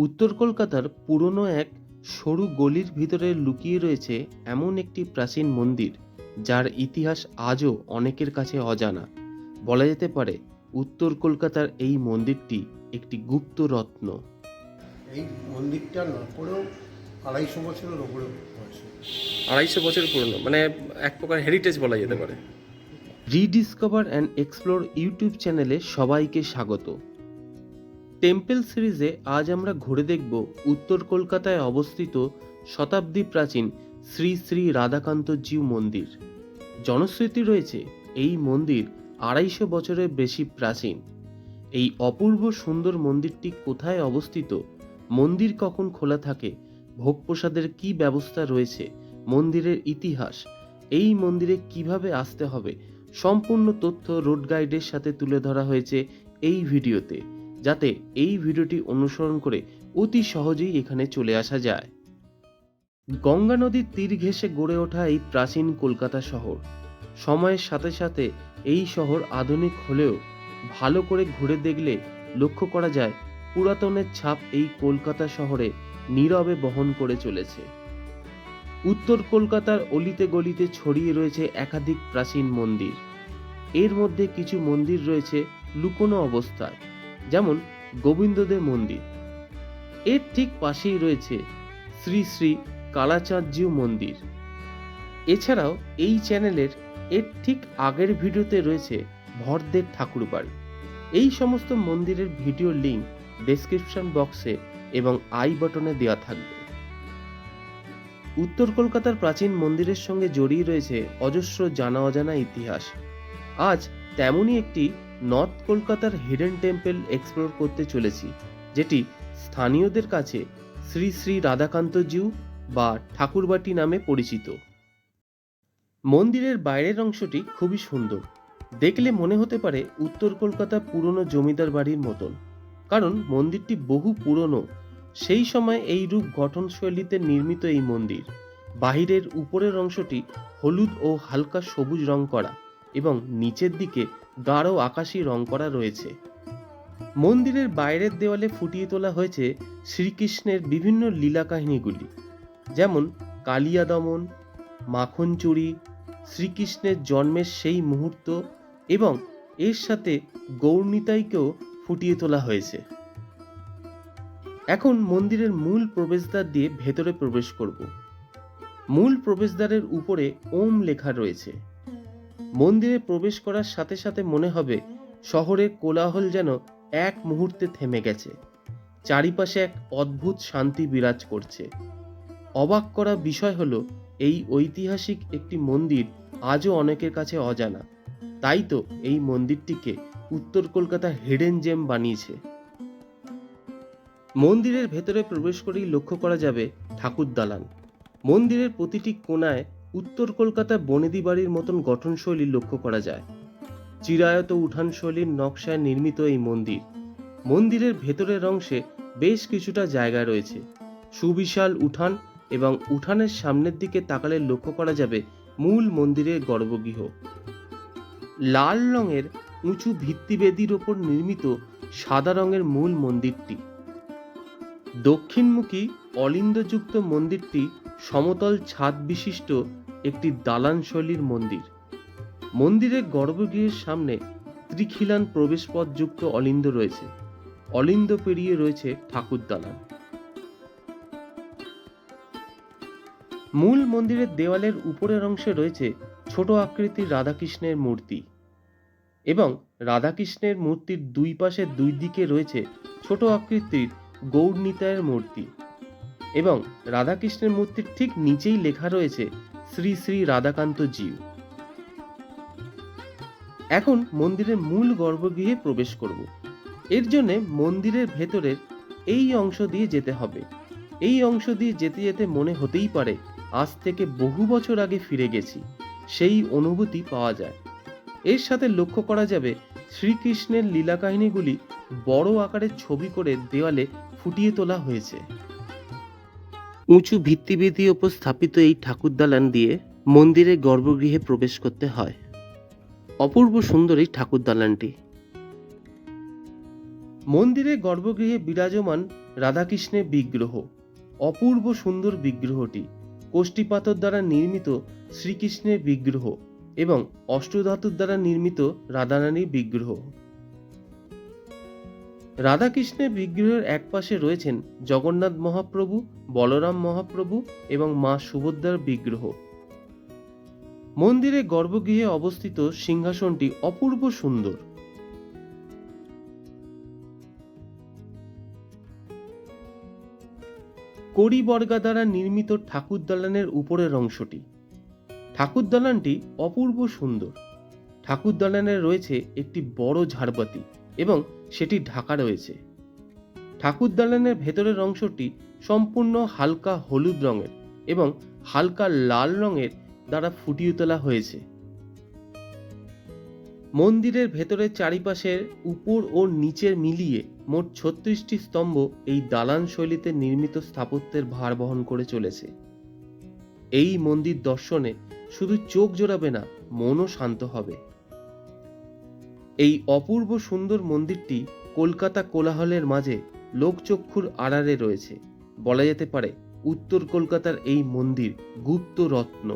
উত্তর কলকাতার পুরনো এক সরু গলির ভিতরে লুকিয়ে রয়েছে এমন একটি প্রাচীন মন্দির যার ইতিহাস আজও অনেকের কাছে অজানা। বলা যেতে পারে উত্তর কলকাতার এই মন্দিরটি একটি গুপ্ত রত্ন। এই মন্দিরটা না করেও 250 বছরের ওপরে হয়েছে। 250 বছর পুরনো, মানে এক প্রকার হেরিটেজ বলা যেতে পারে। রিডিসকভার অ্যান্ড এক্সপ্লোর ইউটিউব চ্যানেলে সবাইকে স্বাগত। টেম্পল সিরিজে আজ আমরা ঘুরে দেখব উত্তর কলকাতায় অবস্থিত শতাব্দী প্রাচীন শ্রী শ্রী রাধাকান্তজিউ মন্দির। জনশ্রুতি রয়েছে এই মন্দির 250 বছরের বেশি প্রাচীন। এই অপূর্ব সুন্দর মন্দিরটি কোথায় অবস্থিত, মন্দির কখন খোলা থাকে, ভোগ প্রসাদের কী ব্যবস্থা রয়েছে, মন্দিরের ইতিহাস, এই মন্দিরে কিভাবে আসতে হবে, সম্পূর্ণ তথ্য রোড গাইডের সাথে তুলে ধরা হয়েছে এই ভিডিওতে, যাতে এই ভিডিওটি অনুসরণ করে অতি সহজেই এখানে চলে আসা যায়। গঙ্গা নদীর তীর ঘেঁষে গড়ে ওঠা এই প্রাচীন কলকাতা শহর। সময়ের সাথে সাথে এই শহর আধুনিক হলেও ভালো করে ঘুরে দেখলে লক্ষ্য করা যায় পুরাতনের ছাপ এই কলকাতা শহরে নীরবে বহন করে চলেছে। উত্তর কলকাতার অলিতে গলিতে ছড়িয়ে রয়েছে একাধিক প্রাচীন মন্দির। এর মধ্যে কিছু মন্দির রয়েছে লুকোনো অবস্থায়, যেমন গোবিন্দদেব মন্দির। এর ঠিক পাশেই রয়েছে শ্রী শ্রী কালাচাঁদজিউ মন্দির। এছাড়াও এই চ্যানেলের এর ঠিক আগের ভিডিওতে রয়েছে ভরদের ঠাকুরবাড়ি। এই সমস্ত মন্দিরের ভিডিও লিঙ্ক ডেসক্রিপশন বক্সে এবং আই বাটনে দেওয়া থাকবে। উত্তর কলকাতার প্রাচীন মন্দিরের সঙ্গে জড়িয়ে রয়েছে অজস্র জানা অজানা ইতিহাস। আজ তেমনই একটি নর্থ কলকাতার হিডেন টেম্পল এক্সপ্লোর করতে চলেছি, যেটি স্থানীয়দের কাছে শ্রী শ্রী রাধাকান্তজিউ বা ঠাকুরবাটি নামে পরিচিত। মন্দিরের বাইরের অংশটি খুবই সুন্দর। দেখলে মনে হতে পারে উত্তর কলকাতার পুরনো জমিদার বাড়ির মতন, কারণ মন্দিরটি বহু পুরনো। সেই সময় এই রূপ গঠনশৈলীতে নির্মিত এই মন্দির। বাহিরের উপরের অংশটি হলুদ ও হালকা সবুজ রং করা এবং নিচের দিকে গাঢ় আকাশী রং করা রয়েছে। মন্দিরের বাইরের দেওয়ালে ফুটিয়ে তোলা হয়েছে শ্রীকৃষ্ণের বিভিন্ন লীলা কাহিনীগুলি, যেমন কালিয়া দমন, মাখন চুরি, শ্রীকৃষ্ণের জন্মের সেই মুহূর্ত এবং এর সাথে গৌরনিতাইকেও ফুটিয়ে তোলা হয়েছে। এখন মন্দিরের মূল প্রবেশদ্বার দিয়ে ভেতরে প্রবেশ করব। মূল প্রবেশদ্বারের উপরে ওম লেখা রয়েছে। মন্দিরে প্রবেশ করার সাথে সাথে মনে হবে শহরের কোলাহল যেন এক মুহূর্তে থেমে গেছে। চারিপাশে এক অদ্ভুত শান্তি বিরাজ করছে। অবাক করা বিষয় হলো এই ঐতিহাসিক একটি মন্দির আজও অনেকের কাছে অজানা। তাই তো এই মন্দিরটিকে উত্তর কলকাতা হিডেন জেম বানিয়েছে। মন্দিরের ভেতরে প্রবেশ করেই লক্ষ্য করা যাবে ঠাকুর দালান। মন্দিরের প্রতিটি কোণায় উত্তর কলকাতা বনেদি বাড়ির মতন গঠনশৈলী লক্ষ্য করা যায়। চিরায়ত উঠান শৈলীর নকশায় নির্মিত এই মন্দির। মন্দিরের ভেতরের অংশে বেশ কিছুটা জায়গা রয়েছে, সুবিশাল উঠান, এবং উঠানের সামনের দিকে তাকালে লক্ষ্য করা যাবে মূল মন্দিরের গর্ভগৃহ। লাল রঙের উঁচু ভিত্তিবেদির ওপর নির্মিত সাদা রঙের মূল মন্দিরটি। দক্ষিণমুখী অলিন্দযুক্ত মন্দিরটি সমতল ছাদ বিশিষ্ট একটি দালান শৈলীর মন্দির। মন্দিরের গর্ভগৃহের সামনে ত্রিখিলান প্রবেশপথ যুক্ত অলিন্দ রয়েছে। অলিন্দ পেরিয়ে রয়েছে ঠাকুর দালান। মূল মন্দিরের দেওয়ালের উপরের অংশে রয়েছে ছোট আকৃতির রাধাকৃষ্ণের মূর্তি, এবং রাধাকৃষ্ণের মূর্তির দুই পাশে দুই দিকে রয়েছে ছোট আকৃতির গৌরনিতাইয়ের মূর্তি, এবং রাধাকৃষ্ণের মূর্তির ঠিক নিচেই লেখা রয়েছে শ্রী শ্রী রাধাকান্তজিউ। এখন মন্দিরের মূল গর্ভগৃহে প্রবেশ করব। এর জন্য মন্দিরের ভেতরের এই অংশ দিয়ে যেতে হবে। এই অংশ দিয়ে যেতে যেতে মনে হতেই পারে আজ থেকে বহু বছর আগে ফিরে গেছি, সেই অনুভূতি পাওয়া যায়। এর সাথে লক্ষ্য করা যাবে শ্রীকৃষ্ণের লীলা কাহিনীগুলি বড় আকারের ছবি করে দেওয়ালে ফুটিয়ে তোলা হয়েছে। উঁচু ভিত্তিবেদির ওপর স্থাপিত এই ঠাকুর দালান দিয়ে মন্দিরের গর্ভগৃহে প্রবেশ করতে হয়। অপূর্ব সুন্দর এই ঠাকুর দালানটি। মন্দিরের গর্ভগৃহে বিরাজমান রাধাকৃষ্ণের বিগ্রহ। অপূর্ব সুন্দর বিগ্রহটি কোষ্ঠীপাথর দ্বারা নির্মিত শ্রীকৃষ্ণের বিগ্রহ এবং অষ্টধাতুর দ্বারা নির্মিত রাধারানীর বিগ্রহ। রাধাকৃষ্ণের বিগ্রহের একপাশে রয়েছেন জগন্নাথ মহাপ্রভু, বলরাম মহাপ্রভু এবং মা সুভদ্রার বিগ্রহ। মন্দিরের গর্ভগৃহে অবস্থিত সিংহাসনটি অপূর্ব সুন্দর। কড়ি বর্গা দ্বারা নির্মিত ঠাকুর দালানের উপরের অংশটি। ঠাকুর দালানটি অপূর্ব সুন্দর। ঠাকুর দালানে রয়েছে একটি বড় ঝাড়বাতি এবং সেটি ঢাকা রয়েছে। ঠাকুর দালানের ভেতরের অংশটি সম্পূর্ণ হালকা হলুদ রঙের এবং হালকা লাল রঙের দ্বারা ফুটিয়ে তোলা হয়েছে। মন্দিরের ভেতরের চারিপাশের উপর ও নিচের মিলিয়ে মোট 36টি স্তম্ভ এই দালান শৈলীতে নির্মিত স্থাপত্যের ভার বহন করে চলেছে। এই মন্দির দর্শনে শুধু চোখ জোড়াবে না, মনও শান্ত হবে। এই অপূর্ব সুন্দর মন্দিরটি কলকাতা কোলাহলের মাঝে লোকচক্ষুর আড়ালে রয়েছে। বলা যেতে পারে উত্তর কলকাতার এই মন্দির গুপ্ত রত্ন।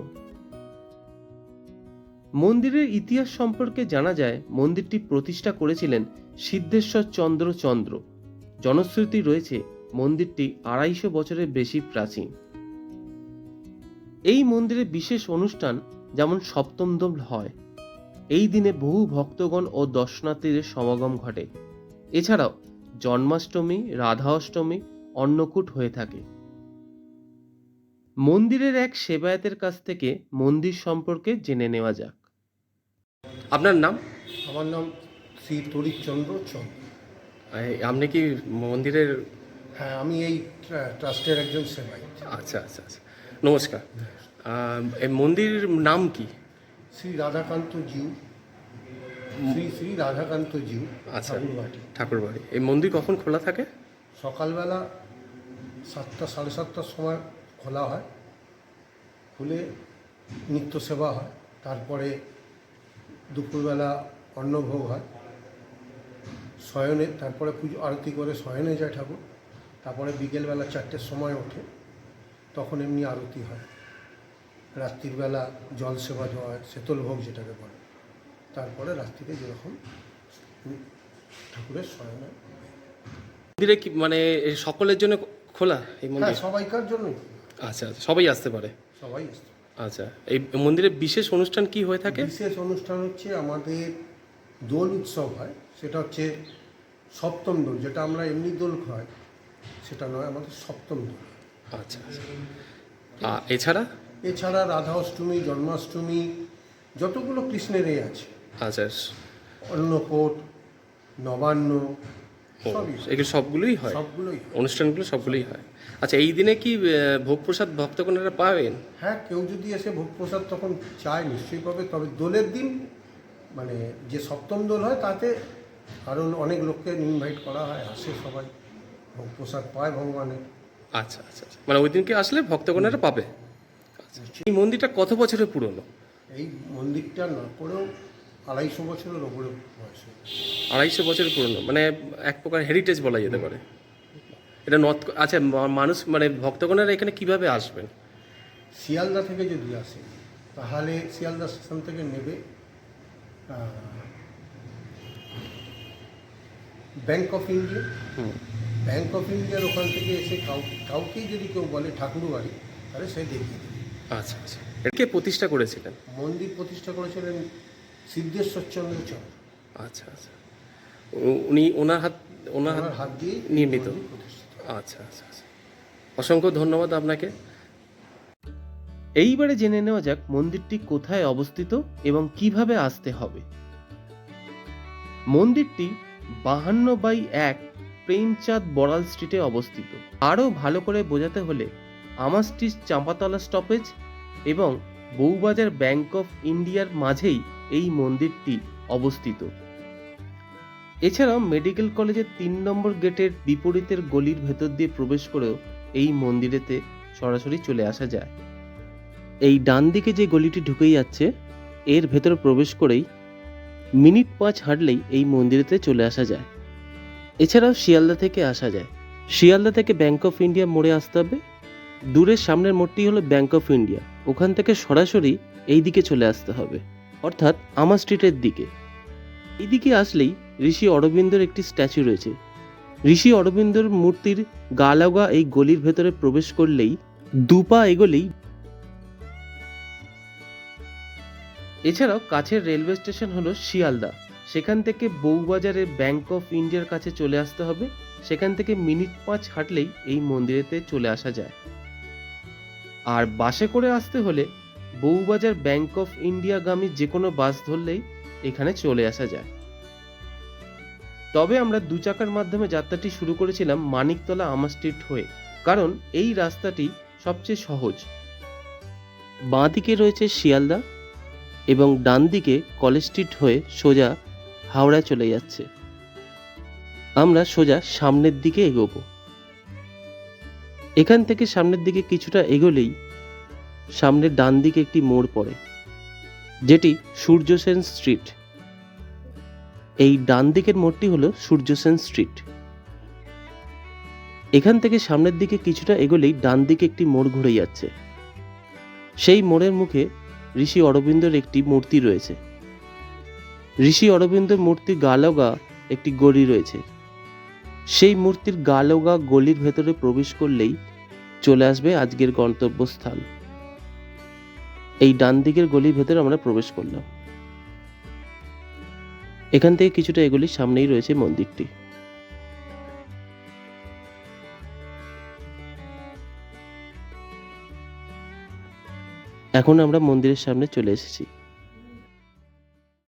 মন্দিরের ইতিহাস সম্পর্কে জানা যায়, মন্দিরটি প্রতিষ্ঠা করেছিলেন সিদ্ধেশ্বর চন্দ্র চন্দ্র। জনশ্রুতি রয়েছে মন্দিরটি 250 বছরের বেশি প্রাচীন। এই মন্দিরে বিশেষ অনুষ্ঠান যেমন সপ্তম দোল হয়। এই দিনে বহু ভক্তগণ ও দর্শনার্থীদের সমাগম ঘটে। এছাড়াও জন্মাষ্টমী, রাধা অষ্টমী, অন্নকূট হয়ে থাকে। মন্দিরের এক সেবায়েতের কাছ থেকে মন্দির সম্পর্কে জেনে নেওয়া যাক। আপনার নাম? আমার নাম শ্রী তরিচন্দ্র চন্দ্র। আপনি কি মন্দিরের? হ্যাঁ, আমি এই ট্রাস্টের একজন সেবায়িত। আচ্ছা আচ্ছা আচ্ছা, নমস্কার। এই মন্দিরের নাম কি? শ্রী রাধাকান্ত জিউ, শ্রী শ্রী রাধাকান্ত জিউ আচ্ছা, ঠাকুরবাড়ি। ঠাকুরবাড়ি। এই মন্দির কখন খোলা থাকে? সকালবেলা 7টা সাড়ে 7টার সময় খোলা হয়, খুলে নিত্য সেবা হয়। তারপরে দুপুরবেলা অন্নভোগ হয়, শয়নে, তারপরে পুজো আরতি করে শয়নে যায় ঠাকুর। তারপরে বিকেলবেলা 4টের সময় ওঠে, তখন এমনি আরতি হয়। রাত্রিবেলা জল সেবা দেওয়া হয়, শীতল ভোগ যেটাকে বলে। তারপরে রাত্রিতে যেরকম ঠাকুরের শয়নে। মন্দিরে কি মানে সকলের জন্য খোলা এই হ্যাঁ, মন্দির? সবাইকার জন্যই। আচ্ছা আচ্ছা, সবাই আসতে পারে? সবাই আসতে। আচ্ছা, এই মন্দিরে বিশেষ অনুষ্ঠান কি হয়ে থাকে? বিশেষ অনুষ্ঠান হচ্ছে আমাদের দোল উৎসব হয়। সেটা হচ্ছে সপ্তম দোল, যেটা আমরা এমনি দোল হয় সেটা নয়, আমাদের সপ্তম দোল। আচ্ছা আচ্ছা, এছাড়া? এছাড়া রাধা অষ্টমী, জন্মাষ্টমী, যতগুলো কৃষ্ণের এই আছে, আচ্ছা, অন্নকূট, নবান্ন, সবই এগুলো সবগুলোই হয়? সবগুলোই। অনুষ্ঠানগুলো সবগুলোই হয়। আচ্ছা, এই দিনে কি ভোগ প্রসাদ ভক্তগণেরা পাবেন? হ্যাঁ, কেউ যদি এসে ভোগ প্রসাদ তখন চায় নিশ্চয়ই পাবে। তবে দোলের দিন, মানে যে সপ্তম দোল হয়, তাতে আরও অনেক লোককে ইনভাইট করা হয়, আসে সবাই, ভোগ প্রসাদ পায় ভগবানের। আচ্ছা আচ্ছা আচ্ছা, মানে ওই দিনকে আসলে ভক্তগণেরা পাবে। আচ্ছা, এই মন্দিরটা কত বছরের পুরনো? এই মন্দিরটা না করেও 250 বছরের ওপরে বয়স। 250 বছরের পুরনো, মানে এক প্রকার হেরিটেজ বলা যেতে পারে এটা। আচ্ছা, মানুষ মানে ভক্তগণেরা এখানে কিভাবে আসবেন? শিয়ালদা থেকে যদি আসে তাহলে শিয়ালদা স্টেশন থেকে নেবে bank of India. Bank of ইন্ডিয়ার ওখান থেকে এসে কাউকেই যদি কেউ বলে ঠাকুরবাড়ি, তাহলে সে দেখিয়ে দেবে। আচ্ছা আচ্ছা, এটাকে প্রতিষ্ঠা করেছিলেন? মন্দির প্রতিষ্ঠা করেছিলেন সিদ্ধেশ্বর চন্দ্র চন্দ্র। আচ্ছা আচ্ছা, উনি ওনার হাত দিয়ে নির্মিত। আচ্ছা আচ্ছা আচ্ছা, অসংখ্য ধন্যবাদ আপনাকে। এইবারে জেনে নেওয়া যাক মন্দিরটি কোথায় অবস্থিত এবং কিভাবে আসতে হবে। মন্দিরটি 52/1 প্রেমচাঁদ বড়াল স্ট্রিটে অবস্থিত। আরও ভালো করে বোঝাতে হলে আমার স্ট্রিট চাঁপাতলা স্টপেজ এবং বউবাজার ব্যাংক অফ ইন্ডিয়ার মাঝেই এই মন্দিরটি অবস্থিত। এছাড়াও মেডিকেল কলেজের 3 নম্বর গেটের বিপরীতের গলির ভেতর দিয়ে প্রবেশ করেও এই মন্দিরেতে সরাসরি চলে আসা যায়। এই ডান দিকে যে গলিটি ঢুকে যাচ্ছে, এর ভেতরে প্রবেশ করেই মিনিট 5 হাঁটলেই এই মন্দিরেতে চলে আসা যায়। এছাড়াও শিয়ালদা থেকে আসা যায়। শিয়ালদা থেকে ব্যাংক অফ ইন্ডিয়া মোড়ে আসতে হবে। দূরের সামনের মোড়টি হলো ব্যাংক অফ ইন্ডিয়া, ওখান থেকে সরাসরি এই দিকে চলে আসতে হবে, অর্থাৎ আমার স্ট্রিটের দিকে। এই দিকে আসলেই ঋষি অরবিন্দর একটি স্ট্যাচু রয়েছে। ঋষি অরবিন্দর মূর্তির গা লাগা এই গলির ভেতরে প্রবেশ করলেই দুপা এগোলেই, এছাড়াও কাছের রেলওয়ে স্টেশন হলো শিয়ালদা। সেখান থেকে বউবাজারের ব্যাংক অফ ইন্ডিয়ার কাছে চলে আসতে হবে। সেখান থেকে মিনিট 5 হাঁটলেই এই মন্দিরেতে চলে আসা যায়। আর বাসে করে আসতে হলে বউবাজার ব্যাংক অফ ইন্ডিয়া গামী যে কোনো বাস ধরলেই এখানে চলে আসা যায়। তবে আমরা 2 চাকার মাধ্যমে যাত্রাটি শুরু করেছিলাম মানিকতলা আমার স্ট্রিট হয়ে, কারণ এই রাস্তাটি সবচেয়ে সহজ। বাঁ দিকে রয়েছে শিয়ালদা এবং ডান দিকে কলেজ স্ট্রিট হয়ে সোজা হাওড়া চলে যাচ্ছে। আমরা সোজা সামনের দিকে এগোবো। এখান থেকে সামনের দিকে কিছুটা এগোলেই সামনের ডান দিকে একটি মোড় পড়ে, যেটি সূর্য সেন স্ট্রিট। এই ডান দিকের মোড়টি হলো সূর্য সেন স্ট্রিট। এখান থেকে সামনের দিকে কিছুটা এগোলেই ডান দিকে একটি মোড় ঘুরে যাচ্ছে। সেই মোড়ের মুখে ঋষি অরবিন্দর একটি মূর্তি রয়েছে। ঋষি অরবিন্দর মূর্তির গা লাগা একটি গলি রয়েছে। সেই মূর্তির গা লাগা গলির ভেতরে প্রবেশ করলেই চলে আসবে আজকের গন্তব্যস্থান। এই ডান দিকের গলির ভেতরে আমরা প্রবেশ করলাম। এখান থেকে কিছুটা এগোলেই সামনেই রয়েছে মন্দিরটি। এখন আমরা মন্দিরের সামনে চলে এসেছি।